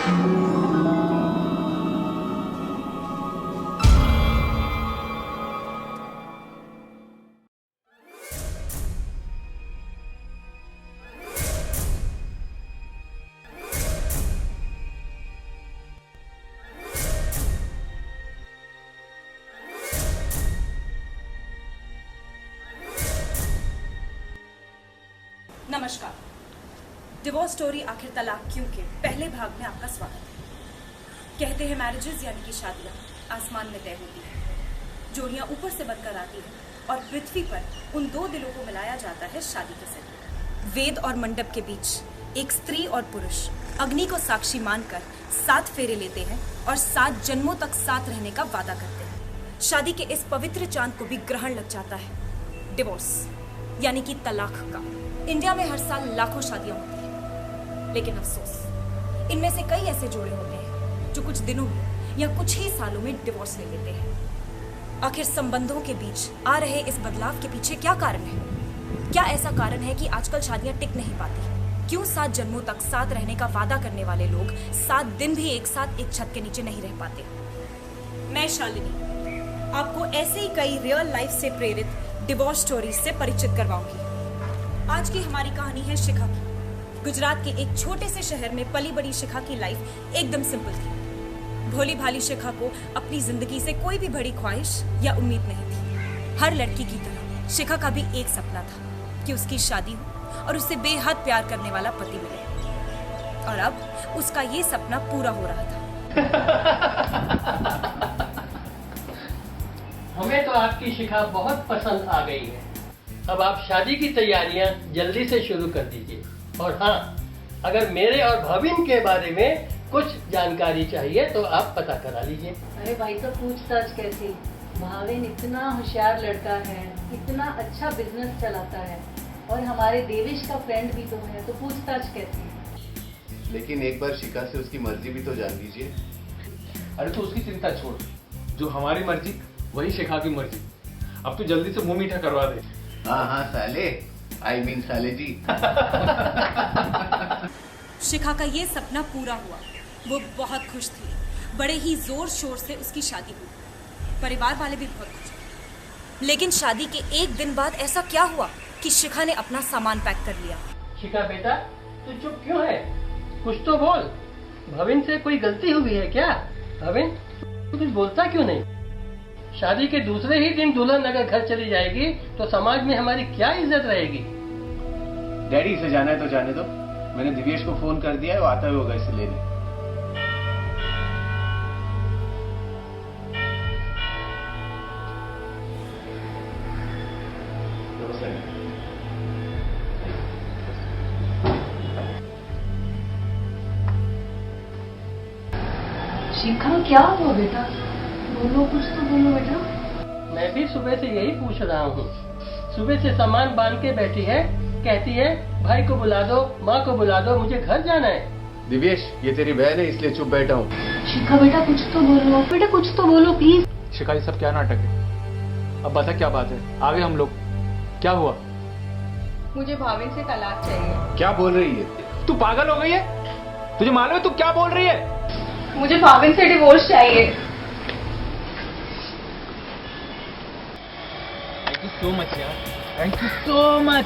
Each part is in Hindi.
नमस्कार। डिवोर्स स्टोरी आखिर तलाक क्यों के पहले भाग में आपका स्वागत है। कहते हैं मैरिजेस यानी कि शादियां आसमान में तय होती है, जोड़ियां ऊपर से बनकर आती हैं और पृथ्वी पर उन दो दिलों को मिलाया जाता है शादी के जरिए। वेद और मंडप के बीच एक स्त्री और पुरुष अग्नि को साक्षी मानकर 7 फेरे लेते हैं और 7 जन्मों तक साथ रहने का वादा करते हैं। शादी के इस पवित्र चांद को भी ग्रहण लग जाता है, डिवोर्स यानी कि तलाक का। इंडिया में हर साल लाखों शादियां होती हैं, लेकिन अफसोस इनमें से कई ऐसे जोड़े होते हैं जो कुछ दिनों में या कुछ ही सालों में डिवोर्स ले लेते हैं। आखिर संबंधों के बीच आ रहे इस बदलाव के पीछे क्या कारण है? क्या ऐसा कारण है कि आजकल शादियां टिक नहीं पाती? क्यों 7 जन्मों तक साथ रहने का वादा करने वाले लोग 7 दिन भी एक साथ एक छत के नीचे नहीं रह पाते? मैं शालिनी आपको ऐसे ही कई रियल लाइफ से प्रेरित डिवोर्स स्टोरीज से परिचित करवाऊंगी। आज की हमारी कहानी है शिखा की। गुजरात के एक छोटे से शहर में पली बड़ी शिखा की लाइफ एकदम सिंपल थी। भोली भाली शिखा को अपनी जिंदगी से कोई भी बड़ी ख्वाहिश या उम्मीद नहीं थी। हर लड़की की तरह शिखा का भी एक सपना था कि उसकी शादी हो और उससे बेहद प्यार करने वाला पति मिले, और अब उसका ये सपना पूरा हो रहा था। हमें तो आपकी शिखा बहुत पसंद आ गई है। अब आप शादी की तैयारियां जल्दी से शुरू कर दीजिए। और हाँ, अगर मेरे और भाविन के बारे में कुछ जानकारी चाहिए तो आप पता करा लीजिए। अरे भाई तो पूछताछ कैसी? भाविन इतना होशियार लड़का है, इतना अच्छा बिजनेस चलाता है, और हमारे देवेश का फ्रेंड भी तो है, तो पूछताछ कैसी? लेकिन एक बार शिखा से उसकी मर्जी भी तो जान लीजिए। अरे तो उसकी चिंता छोड़, जो हमारी मर्जी वही शिखा की मर्जी। अब तू जल्दी से मुंह मीठा करवा दे। हाँ हाँ साले, आई मीन साले जी। शिखा का ये सपना पूरा हुआ। वो बहुत खुश थी। बड़े ही जोर शोर से उसकी शादी हुई। परिवार वाले भी बहुत खुश थे। लेकिन शादी के एक दिन बाद ऐसा क्या हुआ कि शिखा ने अपना सामान पैक कर लिया। शिखा बेटा, तू चुप क्यों है? कुछ तो बोल। भाविन से कोई गलती हुई है क्या? भाविन, तू कुछ बोलता क्यों नहीं? शादी के दूसरे ही दिन दुल्हन अगर घर चली जाएगी तो समाज में हमारी क्या इज्जत रहेगी? डैडी से जाना है तो जाने दो। मैंने दिव्येश को फोन कर दिया है, वो आता ही होगा इसे लेने। शिखा क्या हुआ बेटा? बोलो, कुछ तो बोलो बेटा। मैं भी सुबह से यही पूछ रहा हूँ। सुबह से सामान बांध के बैठी है, कहती है भाई को बुला दो, माँ को बुला दो, मुझे घर जाना है। दिव्येश, ये तेरी बहन है इसलिए चुप बैठा हूँ। शिखा बेटा कुछ तो बोलो, बेटा कुछ तो बोलो प्लीज। शिखा, ये सब क्या नाटक है? अब बता क्या बात है? आगे हम लोग क्या हुआ? मुझे भाविन से तलाक चाहिए। क्या बोल रही है? तू पागल हो गई है? तुझे मालूम है तू क्या बोल रही है? मुझे भाविन से डिवोर्स चाहिए। थैंक यू सो मच यार, थैंक यू सो मच।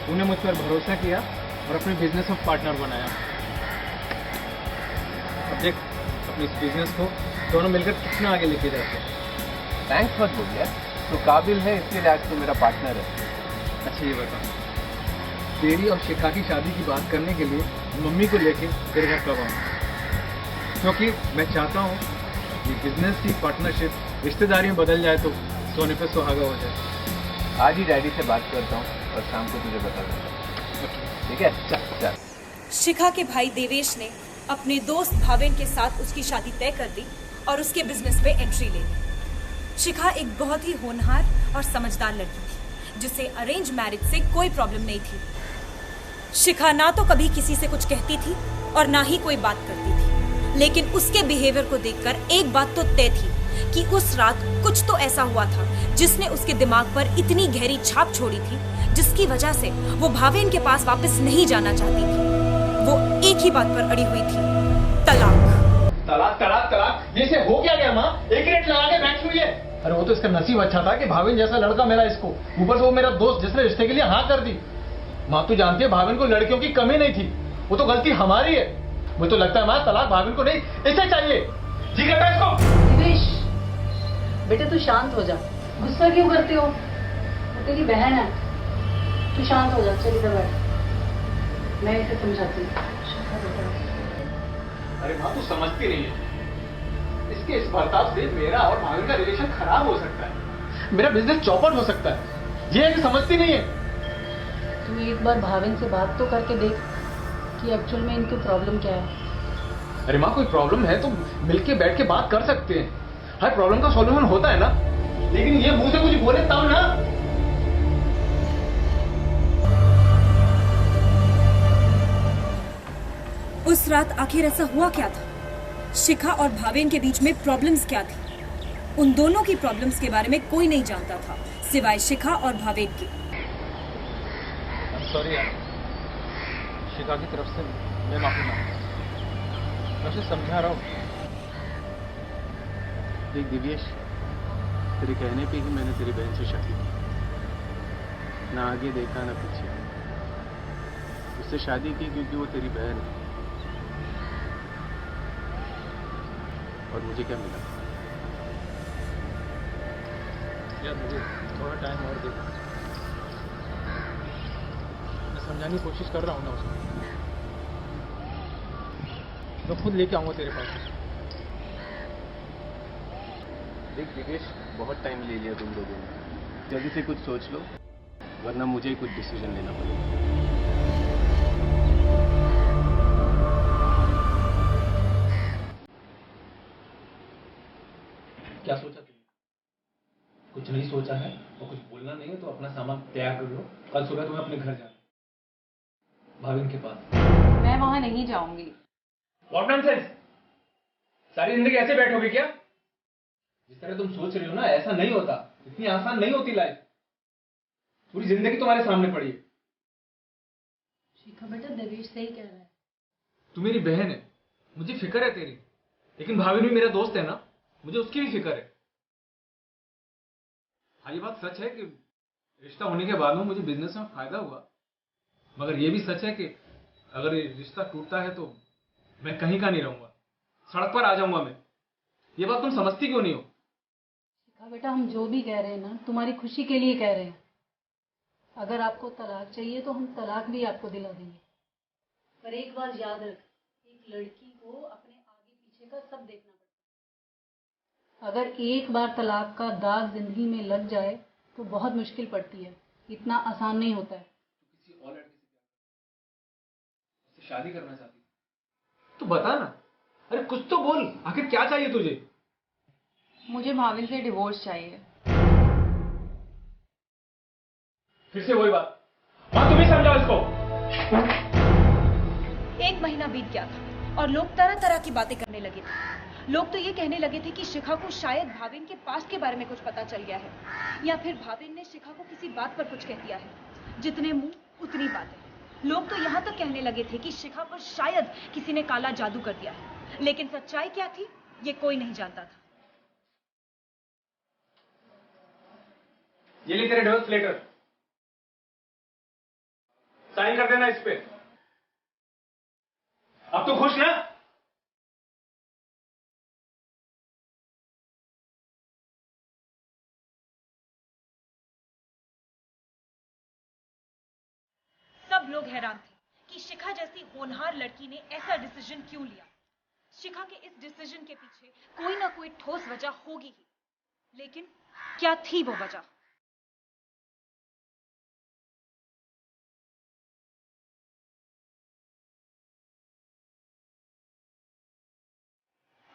तूने मुझ पर भरोसा किया और अपने बिजनेस में पार्टनर बनाया। अब देख अपने इस बिजनेस को दोनों मिलकर कितना आगे लेके जाते हैं। थैंक्स मत बोल यार, तो काबिल है इसलिए आज तो मेरा पार्टनर है। अच्छा ये बता, तेरी और शिखा की शादी की बात करने के लिए मम्मी को लेके तेरे घर कब आऊँ? क्योंकि मैं चाहता हूँ ये बिजनेस की पार्टनरशिप रिश्तेदारी में बदल जाए तो सोने पे सुहागा हो जाए। आज ही डैडी से बात करता हूँ और शाम को तुझे बता दूंगा। ठीक है, चल चल। शिखा के भाई देवेश ने अपने दोस्त भाविन के साथ उसकी शादी तय कर दी और उसके बिजनेस पे एंट्री ले ली। शिखा एक बहुत ही होनहार और समझदार लड़की थी जिसे अरेंज मैरिज से कोई प्रॉब्लम नहीं थी। शिखा ना तो कभी किसी से कुछ कहती थी और ना ही कोई बात करती थी, लेकिन उसके बिहेवियर को देखकर एक बात तो तय थी कि उस रात कुछ तो ऐसा हुआ था जिसने उसके दिमाग पर इतनी गहरी छाप छोड़ी थी, जिसकी वजह से वो भाविन के पास वापस नहीं जाना चाहती थी। वो एक ही बात पर अड़ी हुई थी, तलाक। तलाक तलाक तलाक, ये से हो क्या गया माँ? एक ही रेट लगा के बैठ हुई है। अरे वो तो इसका नसीब अच्छा था कि भाविन जैसा लड़का मिला इसको, ऊपर से वो मेरा दोस्त जिसने रिश्ते के लिए हाँ कर दी। माँ तू जानती है भाविन को लड़कियों की कमी नहीं थी, वो तो गलती हमारी है। मुझे तो लगता है माँ तलाक भाविन को नहीं इसे चाहिए। जी करता है इसको। दिवेश, बेटे तू शांत हो जा, गुस्सा क्यों करते हो? वो तेरी बहन है, तू शांत हो जा। चल इधर बैठ, मैं इसे समझाती हूँ। अरे माँ तू समझती नहीं है, इसके इस बर्ताव से मेरा और भाविन का रिलेशन खराब हो सकता है, मेरा बिजनेस चौपट हो सकता है। ये है समझती नहीं है। तू एक बार भाविन से बात तो करके देख कि एक्चुअल में इनकी प्रॉब्लम क्या है। अरे माँ कोई प्रॉब्लम है तो मिलके बैठ के बात कर सकते हैं, हर प्रॉब्लम का सॉल्यूशन होता है ना। लेकिन ये मुंह से कुछ बोले तब ना। उस रात आखिर ऐसा हुआ क्या था? शिखा और भावेन के बीच में प्रॉब्लम्स क्या थी? उन दोनों की प्रॉब्लम्स के बारे में कोई नहीं जानता था सिवाय शिखा और भावेन के। सॉरी यार, शिखा की तरफ से मैं माफी मांगता हूँ, मैं उसे समझा रहा हूँ। देख दिव्येश, तेरे कहने पे ही मैंने तेरी बहन से शादी की, ना आगे देखा ना पीछे। उससे शादी की क्योंकि वो तेरी बहन है। और मुझे क्या मिला? यार मुझे थोड़ा टाइम और दे, मैं समझाने की कोशिश कर रहा हूँ ना उसको। मैं खुद लेके आऊँगा तेरे पास। देख दिव्येश, बहुत टाइम ले लिया तुम लोगों ने, जल्दी से कुछ सोच लो वरना मुझे ही कुछ डिसीजन लेना पड़ेगा। क्या सोचा तुमने? कुछ नहीं सोचा है और कुछ बोलना नहीं है तो अपना सामान तैयार कर लो, कल सुबह तुम्हें अपने घर जाना, भाविन के पास। मैं वहां नहीं जाऊंगी। What nonsense! सारी जिंदगी ऐसे बैठोगे क्या? जिस तरह तुम सोच रही हो ना ऐसा नहीं होता, इतनी आसान नहीं होती लाइफ। पूरी जिंदगी तुम्हारे सामने पड़ी है। शिखा बेटा, देवेश सही कह रहा है। तू मेरी बहन है, मुझे फिक्र है तेरी, लेकिन भाविन भी मेरा दोस्त है ना, मुझे उसकी भी फिक्र है। हाँ ये बात सच है कि रिश्ता होने के बाद में मुझे बिजनेस में फायदा हुआ, मगर ये भी सच है कि अगर ये रिश्ता टूटता है तो मैं कहीं का नहीं रहूंगा, सड़क पर आ जाऊंगा मैं। ये बात तुम समझती क्यों नहीं हो? शिखा बेटा, हम जो भी कह रहे हैं ना तुम्हारी खुशी के लिए कह रहे हैं। अगर आपको तलाक चाहिए तो हम तलाक भी आपको दिला देंगे, पर एक बात याद रख, एक लड़की को अपने आगे पीछे का सब देखना पड़ता है। अगर एक बार तलाक का दाग जिंदगी में लग जाए तो बहुत मुश्किल पड़ती है, इतना आसान नहीं होता है। किसी और लड़के से शादी करना चाहती तो बता ना, अरे कुछ तो बोल, आखिर क्या चाहिए तुझे? मुझे भाविन से डिवोर्स चाहिए। फिर से वही बात, हाँ तुम ही समझाओ इसको। एक महीना बीत गया था और लोग तरह तरह की बातें करने लगे थे। लोग तो ये कहने लगे थे कि शिखा को शायद भाविन के पास्ट के बारे में कुछ पता चल गया है, या फिर भाविन ने शिखा को किसी बात पर कुछ कह दिया है। जितने मुंह उतनी बातें। लोग तो यहाँ तक कहने लगे थे कि शिखा पर शायद किसी ने काला जादू कर दिया है, लेकिन सच्चाई क्या थी ये कोई नहीं जानता था। ये ले तेरे डिवोर्स लेटर, साइन कर देना इस पे। अब तो खुश ना? सब लोग हैरान थे कि शिखा जैसी होनहार लड़की ने ऐसा डिसीजन क्यों लिया। शिखा के इस डिसीजन के पीछे कोई ना कोई ठोस वजह होगी ही, लेकिन क्या थी वो वजह?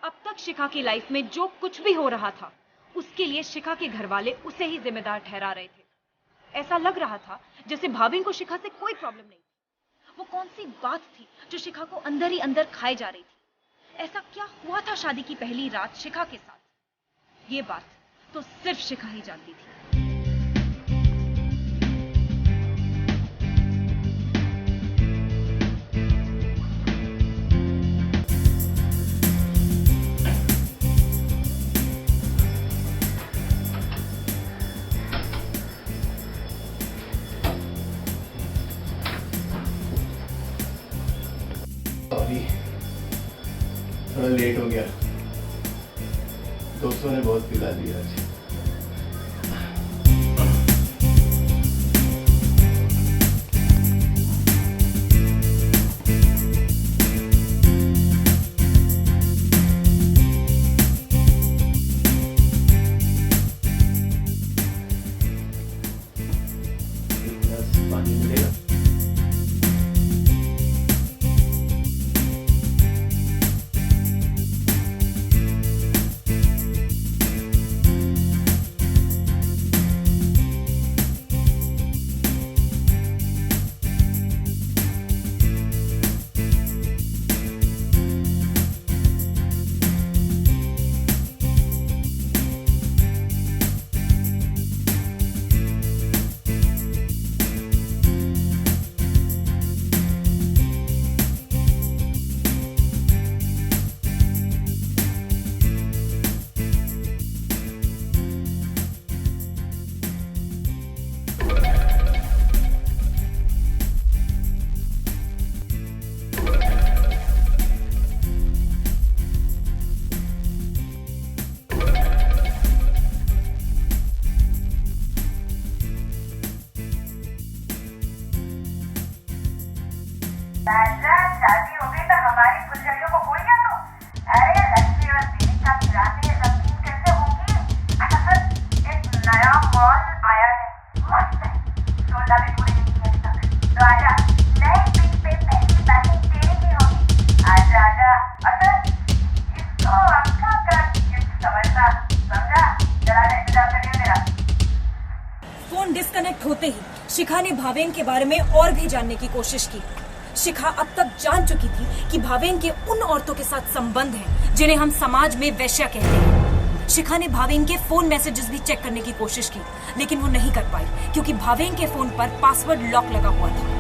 अब तक शिखा की लाइफ में जो कुछ भी हो रहा था उसके लिए शिखा के घर वाले उसे ही जिम्मेदार ठहरा रहे थे। ऐसा लग रहा था जैसे भाविन को शिखा से कोई प्रॉब्लम नहीं थी। वो कौन सी बात थी जो शिखा को अंदर ही अंदर खाए जा रही थी? ऐसा क्या हुआ था शादी की पहली रात शिखा के साथ? ये बात तो सिर्फ शिखा ही जानती थी। सॉरी, थोड़ा लेट हो गया। दोस्तों ने बहुत पिला दिया आज। एक गिलास पानी मिलेगा? राजा, शादी हो गई तो हमारी फुलझड़ियों को भूल गया तू? अरे लक्ष्मी और दीपिका की रातें रंगीन कैसे होंगी? अच्छा सुन, एक नया मॉल आया है, मस्त है, 16 भी पूरे नहीं किए तक। तो आजा, नए पिन पे पहली बैटिंग तेरी ही होगी। आजा आजा, और सुन, इसको अंकल का गिफ्ट समझना, समझा? चला ले, इंतजार करिए मेरा। फोन डिस्कनेक्ट होते ही शिखा ने भावेन के बारे में और भी जानने की कोशिश की। शिखा अब तक जान चुकी थी कि भावेन के उन औरतों के साथ संबंध हैं जिन्हें हम समाज में वैश्या कहते हैं। शिखा ने भावेन के फोन मैसेजेस भी चेक करने की कोशिश की, लेकिन वो नहीं कर पाई क्योंकि भावेन के फोन पर पासवर्ड लॉक लगा हुआ था।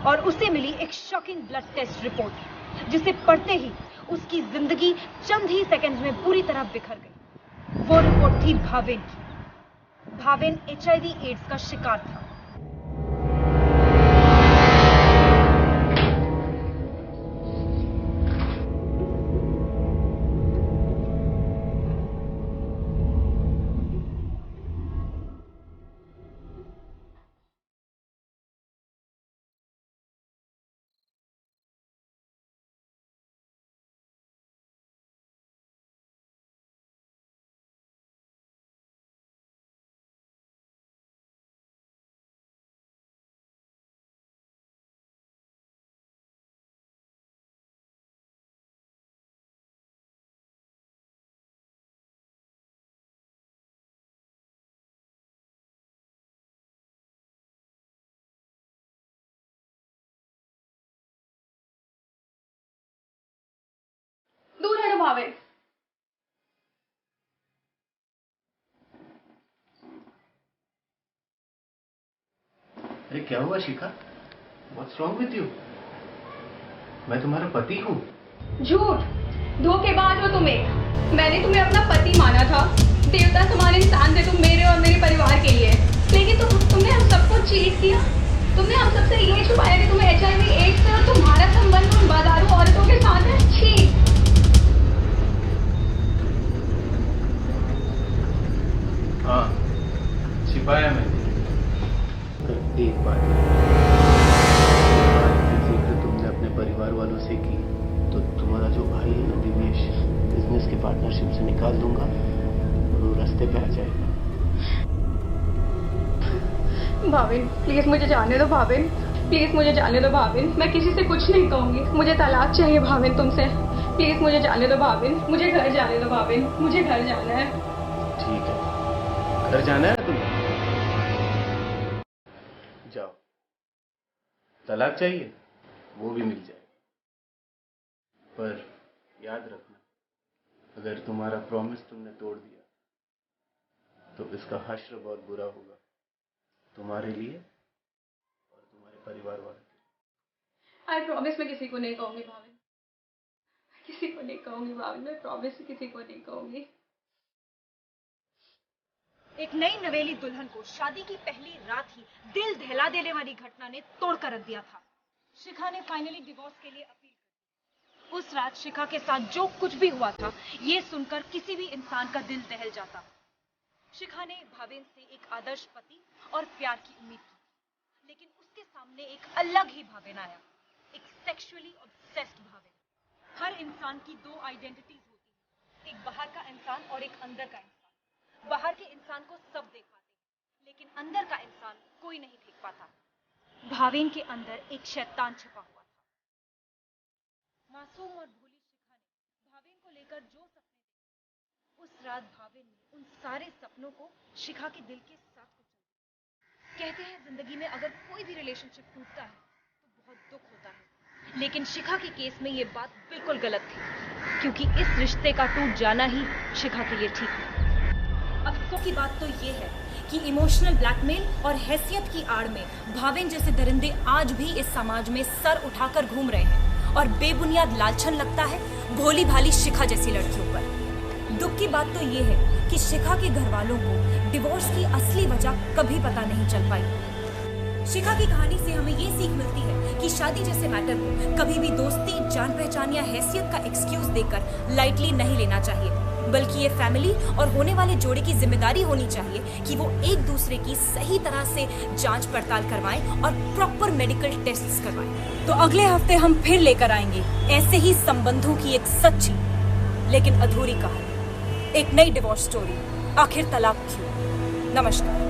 और उसे मिली एक शॉकिंग ब्लड टेस्ट रिपोर्ट, जिसे पढ़ते ही उसकी जिंदगी चंद ही सेकंड्स में पूरी तरह बिखर गई। वो रिपोर्ट थी भावेन की। भावेन HIV एड्स का शिकार था। दूर है ना भावेन। अरे क्या हुआ Shikha? What's wrong with you? मैं तुम्हारा पति हूँ। झूठ, धोखेबाज हो तुम एक। मैंने तुम्हें अपना पति माना था, देवता समान इंसान थे तुम मेरे और मेरे परिवार के लिए, लेकिन तुमने हम सबको चीट किया। तुमने हम सबसे ये छुपाया कि तुम्हें HIV एड्स है और तुम्हारा संबंध उन बाजारू औरतों के साथ है। छी। छिपाया मैंने। पर एक बात जिक्र तुमने अपने परिवार वालों से की तो तुम्हारा जो भाई है ना दिनेश, बिजनेस के पार्टनरशिप से निकाल दूंगा और वो रास्ते पे आ जाएगा। भाविन प्लीज मुझे जाने दो भाविन, प्लीज मुझे जाने दो भाविन, मैं किसी से कुछ नहीं कहूंगी, मुझे तलाक चाहिए भाविन तुमसे, प्लीज मुझे जाने दो भाविन, मुझे घर जाने दो भाविन, मुझे घर जाना है। ठीक है, घर जाना है तुम्हें, जाओ। तलाक चाहिए वो भी मिल जाएगा, पर याद रखना अगर तुम्हारा प्रॉमिस तुमने तोड़ दिया तो इसका हश्र बहुत बुरा होगा तुम्हारे लिए और तुम्हारे परिवार वालों के लिए। आई प्रॉमिस मैं किसी को नहीं कहूंगी भाविन, किसी को नहीं कहूंगी भाविन, मैं प्रॉमिस किसी को नहीं कहूंगी। एक नई नवेली दुल्हन को शादी की पहली रात ही दिल दहला देने वाली घटना ने तोड़ कर रख दिया था। शिखा ने फाइनली डिवोर्स के लिए अपील कर। उस रात शिखा के साथ जो कुछ भी हुआ था ये सुनकर किसी भी इंसान का दिल दहल जाता। शिखा ने भावेन से एक आदर्श पति और प्यार की उम्मीद की, लेकिन उसके सामने एक अलग ही भावेन आया, एक सेक्सुअली ऑब्सेस्ड भावेन। हर इंसान की दो आइडेंटिटीज होती हैं, एक बाहर का इंसान और एक अंदर का इंसान। बाहर के इंसान को सब देख पाते हैं, लेकिन अंदर का इंसान कोई नहीं देख पाता। भावेन के अंदर एक शैतान छिपा हुआ था। मासूम और भोली शिखा ने भावेन को लेकर जो सपने देखे, उस रात भावेन ने उन सारे सपनों को शिखा के दिल के साथ कुचल दिया। कहते हैं जिंदगी में अगर कोई भी रिलेशनशिप टूटता है तो बहुत दुख होता है, लेकिन शिखा के केस में ये बात बिल्कुल गलत थी, क्योंकि इस रिश्ते का टूट जाना ही शिखा के लिए ठीक था। अफसोस की बात तो ये है कि इमोशनल ब्लैकमेल और हैसियत की आड़ में भावेन जैसे दरिंदे आज भी इस समाज में सर उठाकर घूम रहे हैं और बेबुनियाद लालछन लगता है भोली भाली शिखा जैसी लड़कियों पर। दुख की बात तो ये है कि शिखा के घर वालों को डिवोर्स की असली वजह कभी पता नहीं चल पाई। शिखा की कहानी से हमें ये सीख मिलती है कि शादी जैसे मैटर को कभी भी दोस्ती, जान पहचान या हैसियत का एक्सक्यूज देकर लाइटली नहीं लेना चाहिए, बल्कि ये फैमिली और होने वाले जोड़े की जिम्मेदारी होनी चाहिए कि वो एक दूसरे की सही तरह से जांच पड़ताल करवाएं और प्रॉपर मेडिकल टेस्ट्स करवाएं। तो अगले हफ्ते हम फिर लेकर आएंगे ऐसे ही संबंधों की एक सच्ची लेकिन अधूरी कहानी, एक नई डिवोर्स स्टोरी, आखिर तलाक क्यों। नमस्कार।